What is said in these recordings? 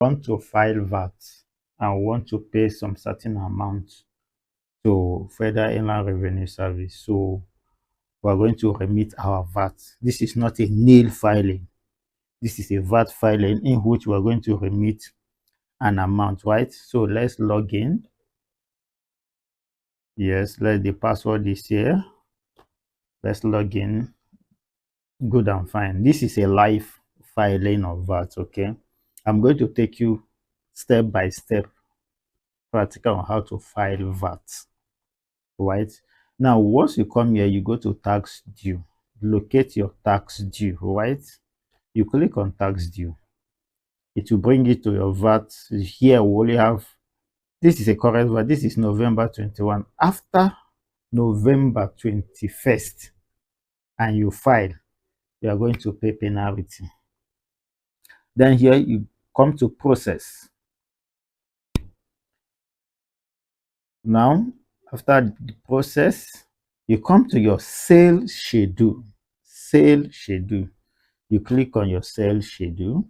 Want to file VAT and want to pay some certain amount to Federal Inland Revenue Service. So we're going to remit our VAT. This is not a nil filing. This is a VAT filing in which we're going to remit an amount, right? So let's log in. Yes, let the password is here. Let's log in. Good and fine. This is a live filing of VAT, okay? I'm going to take you step by step practical on how to file VAT, right? Now, once you come here, you go to tax due. Locate your tax due, right? You click on tax due. It will bring you to your VAT. Here we only have, this is a correct VAT. This is November 21. After November 21st and you file, you are going to pay penalty. Then here you come to process. Now, after the process, you come to your sale schedule. Sale schedule. You click on your sale schedule.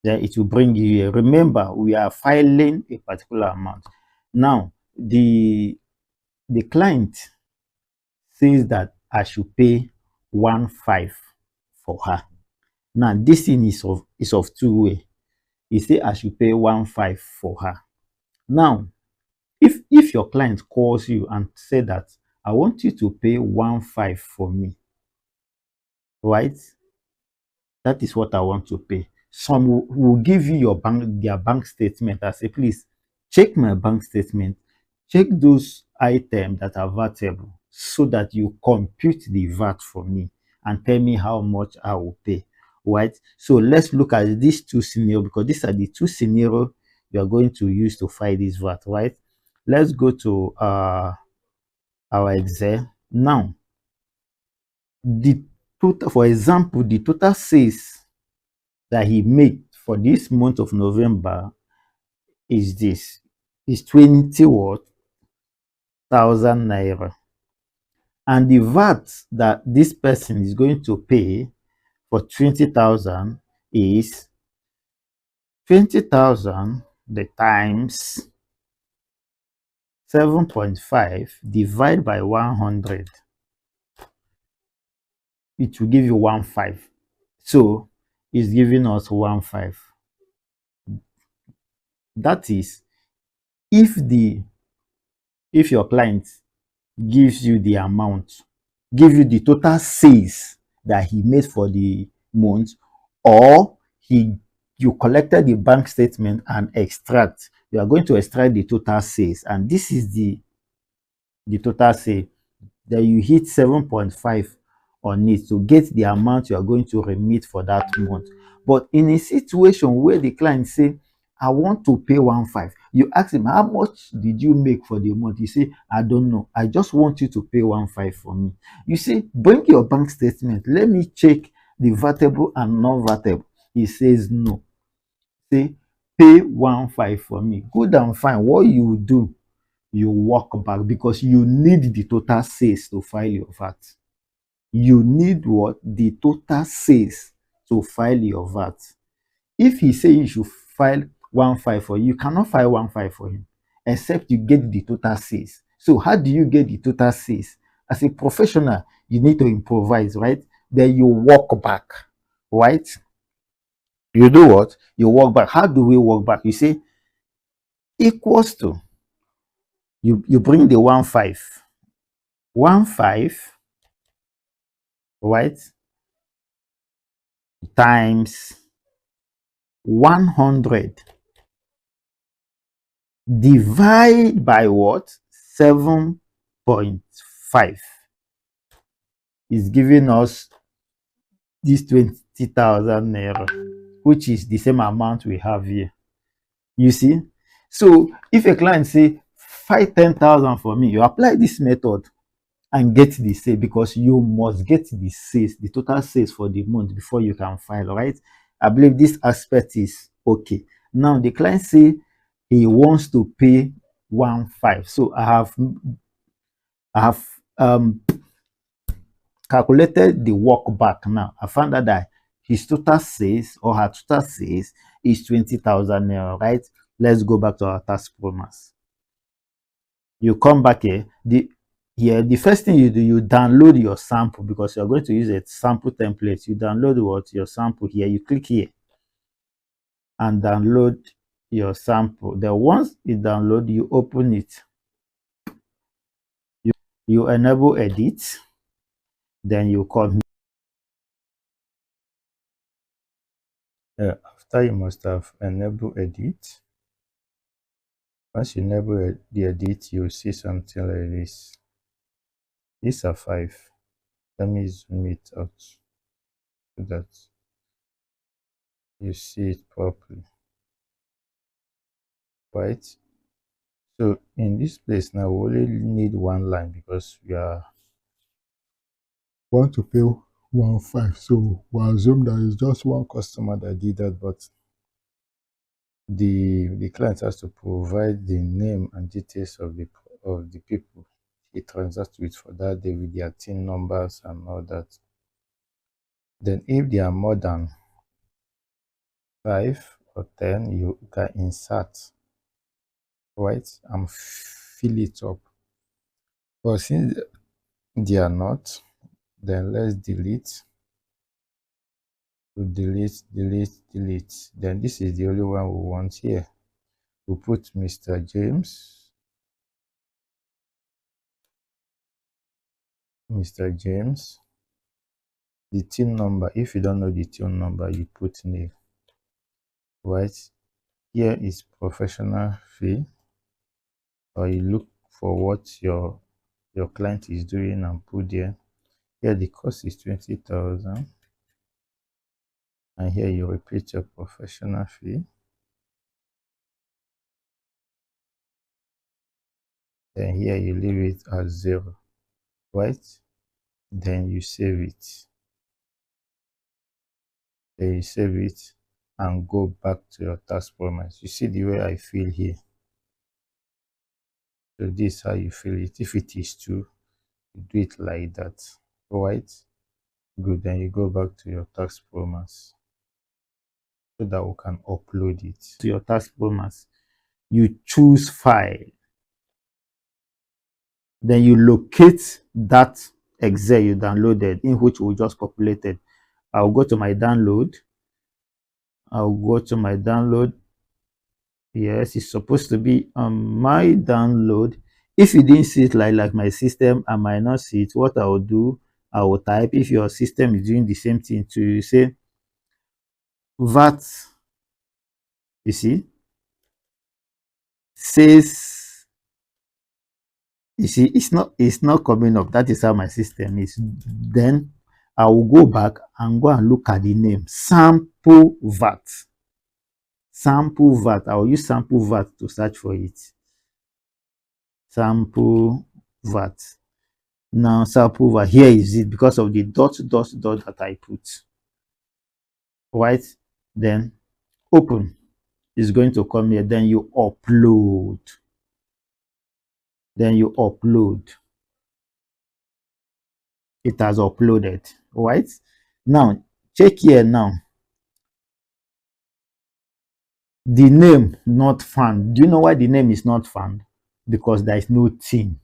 Then it will bring you here. Remember, we are filing a particular amount. Now, the client says that I should pay 1.5 for her. Now, this thing is of two way. He say I should pay 1.5 for her. Now, if your client calls you and say that I want you to pay 1.5 for me, right? That is what I want to pay. Some will give you their bank statement. I say, please check my bank statement, check those items that are vatable so that you compute the VAT for me and tell me how much I will pay. Right? So let's look at these two scenarios because these are the two scenarios you are going to use to file this VAT, right? Let's go to our Excel. Now, the total, for example, the total sales that he made for this month of November is this. Is 20,000 naira. And the VAT that this person is going to pay for 20,000 is 20,000 the times 7.5 divided by 100. It will give you 1.5. So it's giving us 1.5. That is, if your client gives you the amount, give you the total sales that he made for the month, or you collected the bank statement and extract, you are going to extract the total sales, and this is the total sale. Then you hit 7.5 on it to get the amount you are going to remit for that month. But in a situation where the client say, I want to pay 1.5, you ask him, how much did you make for the month? You say, I don't know. I just want you to pay 1.5 for me. You say, bring your bank statement. Let me check the vatable and non-vatable. He says, no. Say, pay 1.5 for me. Good and fine. What you do, you walk back because you need the total sales to file your VAT. You need what? The total sales to file your VAT. If he say you should file 1.5 for you, you cannot file 1.5 for him except you get the total sales. So how do you get the total sales? As a professional, you need to improvise, right? Then you walk back, right? You do what? You walk back. How do we walk back? You say equals to, you bring the 1.5. 1.5, right, times 100 divide by what? 7.5 is giving us this 20,000 naira, which is the same amount we have here. You see? So if a client say, find 10,000 for me, you apply this method and get the sale because you must get the sales, the total sales for the month before you can file, right? I believe this aspect is okay. Now the client say he wants to pay 1.5. So I have calculated the work back now. I found out that his total sales or her total sales is 20,000 naira, right? Let's go back to our TaxPromax. You come back here. The first thing you do, you download your sample because you're going to use a sample template. You download what your sample here. You click here and download your sample. Then once you download, you open it. You enable edit. Then you come. After you must have enabled edit. Once you enable the edit, you'll see something like this. These are 5. Let me zoom it out so that you see it properly. Right? So in this place now, we only need one line because we want to pay 1.5. So we'll assume that it's just one customer that did that, but the client has to provide the name and details of the people he transacts with for that day with their TIN numbers and all that. Then if there are more than 5 or 10, you can insert, right, and fill it up. But since they are not, then let's delete. Delete. Then this is the only one we want here. We'll put Mr. James. The TIN number, if you don't know the TIN number, you put nil. Right? Here is professional fee, or you look for what your client is doing and put there. Here the cost is 20,000, and here you repeat your professional fee. Then here you leave it as 0, right? Then you save it. Then you save it and go back to your TaxPromax. You see the way I feel here. So this is how you feel it. If it is 2, you do it like that, right? Good. Then you go back to your TaxPromax so that we can upload it to your TaxPromax. You choose file. Then you locate that Excel you downloaded, in which we just populated. I'll go to my download. Yes, it's supposed to be on my download. If you didn't see it like my system, I might not see it. What I will do, I will type, if your system is doing the same thing, to say VAT, you see, says, you see, it's not coming up. That is how my system is. Then I will go back and go and look at the name, sample VAT. Sample VAT. I will use sample VAT to search for it. Sample VAT. Now sample VAT, here is it, because of the dot that I put. Right? Then open is going to come here. Then you upload. It has uploaded. Right? Now check here now. The name not found. Do you know why the name is not found? Because there is no TIN.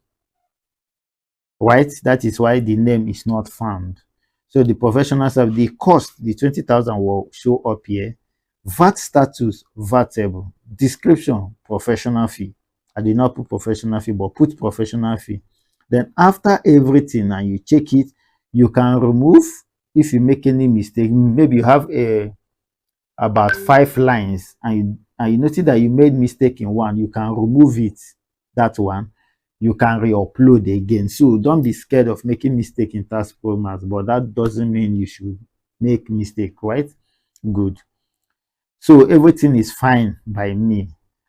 Right? That is why the name is not found. So the professional service, the cost, the 20,000 will show up here. VAT status, VATable. Description, professional fee. I did not put professional fee, but put professional fee. Then after everything and you check it, you can remove if you make any mistake. Maybe you have about 5 lines and you notice that you made mistake in one, you can remove it, that one. You can re-upload again. So don't be scared of making mistake in TaxPromax, but that doesn't mean you should make mistake, right? Good. So everything is fine by me.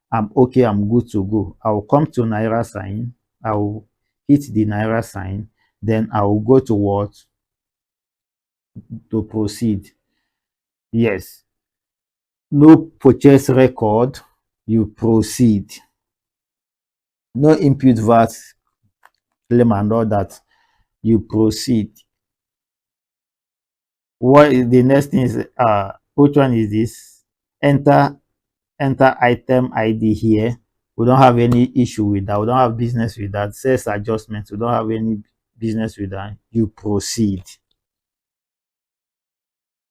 I'm okay, I'm good to go. I'll come to Naira sign. I'll hit the Naira sign. Then I'll go to what? To proceed. Yes. No purchase record. You proceed. No input VAT claim and all that. You proceed. What is the next thing is which one is this? Enter enter item ID here. We don't have any issue with that. We don't have business with that. Sales adjustment. We don't have any business with that. You proceed.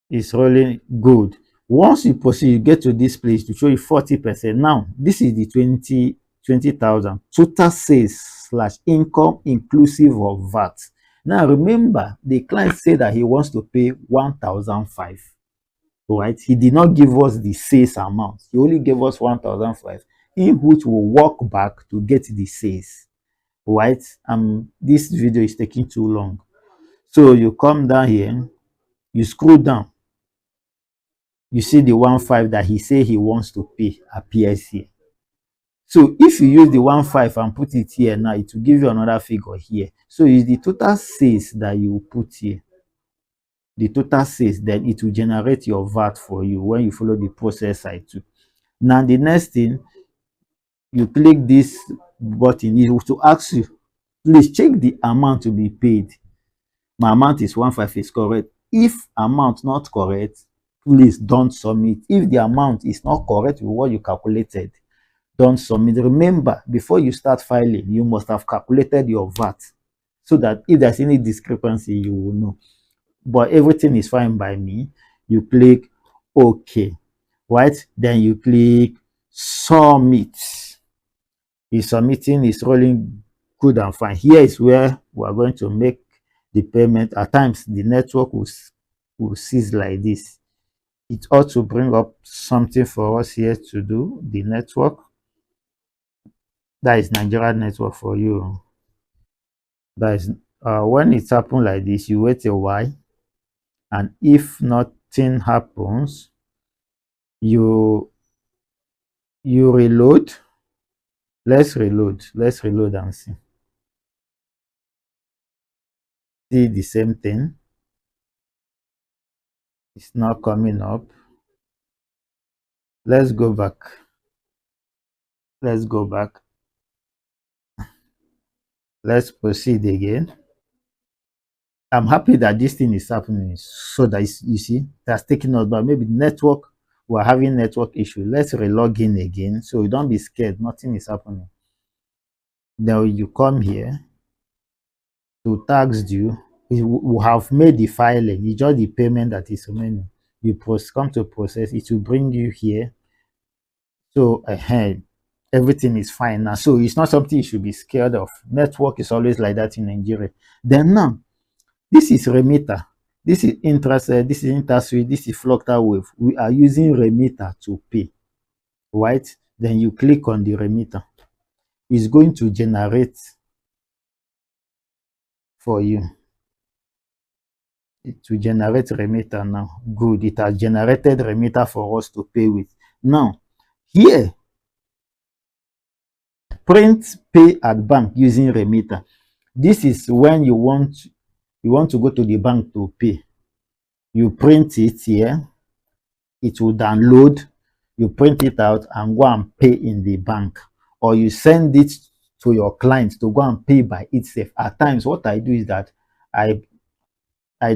It's really good. Once you proceed, you get to this place to show you 40%. Now, this is the 20,000 total sales slash income inclusive of VAT. Now, remember, the client said that he wants to pay 1,005. Right? He did not give us the sales amount. He only gave us 1,005, in which will walk back to get the sales. Right? This video is taking too long. So you come down here, you scroll down, you see the 1,500 that he say he wants to pay appears here. So if you use the 1,500 and put it here now, it will give you another figure here. So it's the total sales that you put here. The total sales, then it will generate your VAT for you when you follow the process I took. Now the next thing, you click this button, it will to ask you, please check the amount to be paid. My amount is 1,500 is correct. If amount not correct, please don't submit. If the amount is not correct with what you calculated, don't submit. Remember, before you start filing, you must have calculated your VAT so that if there's any discrepancy, you will know. But everything is fine by me. You click OK, right? Then you click submit. The submitting is rolling good and fine. Here is where we are going to make the payment. At times, the network will cease like this. It ought to bring up something for us here to do. The network, that is Nigeria network for you. That is when it's happened like this, you wait a while, and if nothing happens, you reload. Let's reload and see the same thing. It's not coming up. Let's go back. Let's go back. Let's proceed again. I'm happy that this thing is happening so that you see that's taking us, but maybe network, we're having network issue. Let's relog in again so you don't be scared. Nothing is happening. Now you come here to tax due. We have made the filing. It's just the payment that is remaining. You come to process. It will bring you here. So ahead, everything is fine now. So it's not something you should be scared of. Network is always like that in Nigeria. Then now, this is remitter. This is interest. This is interest rate. This is Flockta wave. We are using remitter to pay, right? Then you click on the remitter. It's going to generate for you. It will generate remitter now. Good. It has generated remitter for us to pay with. Now, here, print pay at bank using remitter. This is when you want to go to the bank to pay. You print it here. It will download. You print it out and go and pay in the bank, or you send it to your client to go and pay by itself. At times, what I do is that I I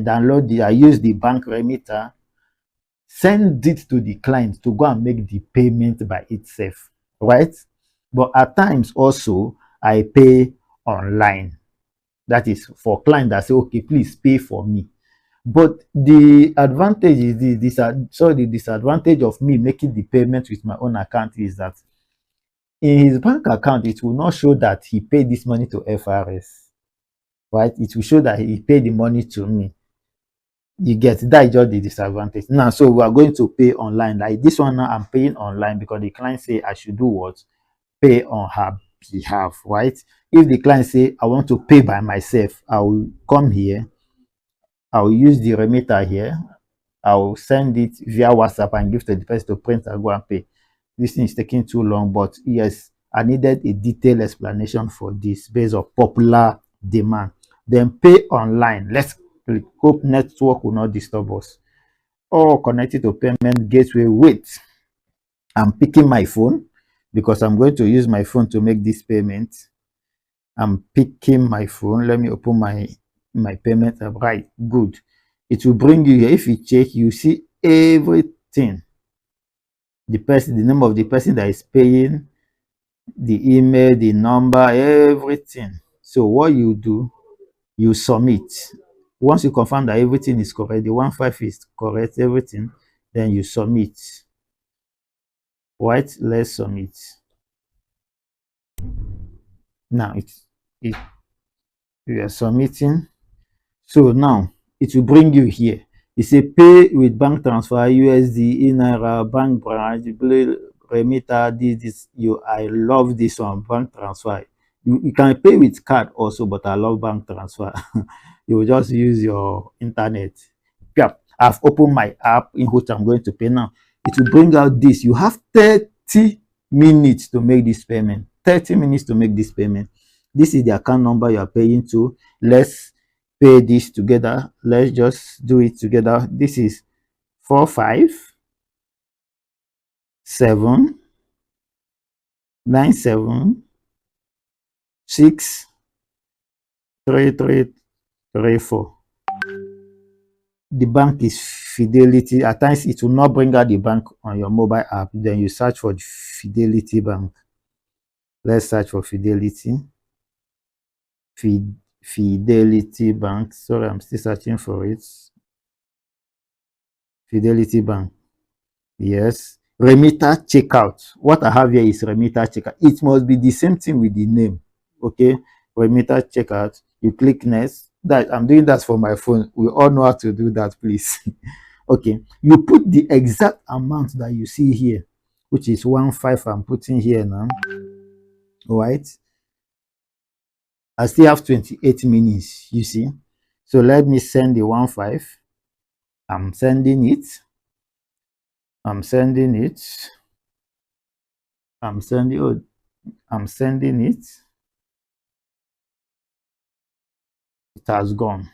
use the bank remitter, send it to the client to go and make the payment by itself, right? But at times also, I pay online. That is for client that say, okay, please pay for me. But the advantage is the disadvantage of me making the payment with my own account is that in his bank account, it will not show that he paid this money to FRS, right? It will show that he paid the money to me. You get that is just the disadvantage. Now, so we are going to pay online. Like this one now, I'm paying online because the client say I should do what? Pay on her behalf, right? If the client say I want to pay by myself, I will come here. I will use the remitter here. I will send it via WhatsApp and give to the person to print and go and pay. This thing is taking too long, but yes, I needed a detailed explanation for this based on popular demand. Then pay online. Let's click. Hope network will not disturb us. Or connected to payment gateway. Wait, I'm picking my phone because I'm going to use my phone to make this payment. I'm picking my phone. Let me open my payment app. Right, good. It will bring you here. If you check, you see everything. The person, the name of the person that is paying, the email, the number, everything. So what you do, you submit. Once you confirm that everything is correct, the 15 is correct, everything, then you submit. Right? Let's submit. Now it we are submitting. So now it will bring you here. It say pay with bank transfer, USD, Naira, bank branch, remitter, this. I love this one, bank transfer. You can pay with card also, but I love bank transfer. You will just use your internet. Yeah, I've opened my app in which I'm going to pay now. It will bring out this. You have 30 minutes to make this payment. 30 minutes to make this payment. This is the account number you are paying to. Let's pay this together. Let's just do it together. This is 45 7 97 6 3334. The bank is Fidelity. At times it will not bring out the bank on your mobile app. Then you search for Fidelity Bank. Let's search for Fidelity. Fidelity Bank. Sorry, I'm still searching for it. Fidelity Bank. Yes. Remitter checkout. What I have here is remitter checkout. It must be the same thing with the name. Okay. Remitter checkout. You click next. That I'm doing that for my phone. We all know how to do that, please. Okay. You put the exact amount that you see here, which is 15. I'm putting here now. All right. I still have 28 minutes, you see. So let me send the 15. I'm sending it. I'm sending it. I'm sending it. It has gone.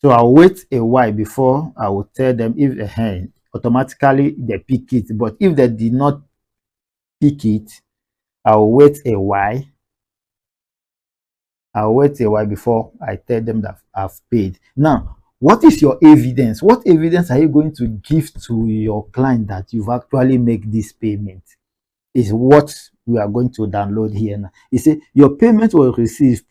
So I'll wait a while before I will tell them if automatically they pick it. But if they did not pick it, I'll wait a while. I'll wait a while before I tell them that I've paid. Now, what is your evidence? What evidence are you going to give to your client that you've actually made this payment? Is what we are going to download here now. You say your payment was received.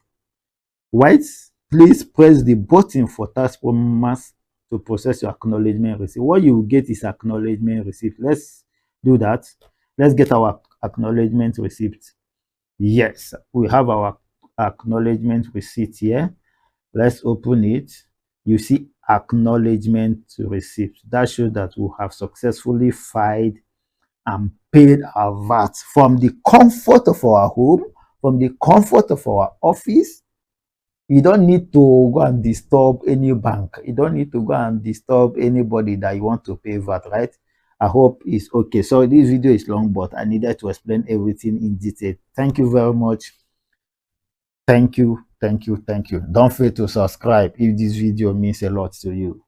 Right? Please press the button for TaxPromax to process your acknowledgement receipt. What you get is acknowledgement receipt. Let's do that. Let's get our acknowledgement receipt. Yes, we have our acknowledgement receipt here. Let's open it. You see acknowledgement receipt. That shows that we have successfully filed and paid our VAT from the comfort of our home, from the comfort of our office. You don't need to go and disturb any bank. You don't need to go and disturb anybody that you want to pay VAT, right? I hope it's okay. So this video is long, but I needed to explain everything in detail. Thank you very much. Thank you. Don't forget to subscribe if this video means a lot to you.